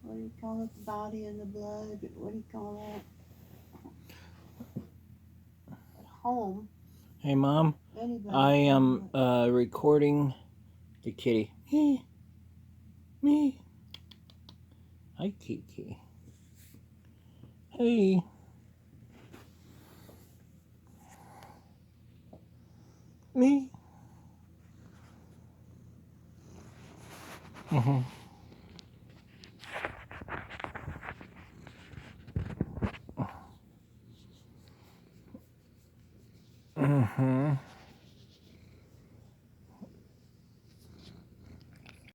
what do you call it? The body and the blood. What do you call that? At home. Hey, Mom. Anybody I can am do it. recording the kitty. Me. Hi, Kiki. Hey. Me.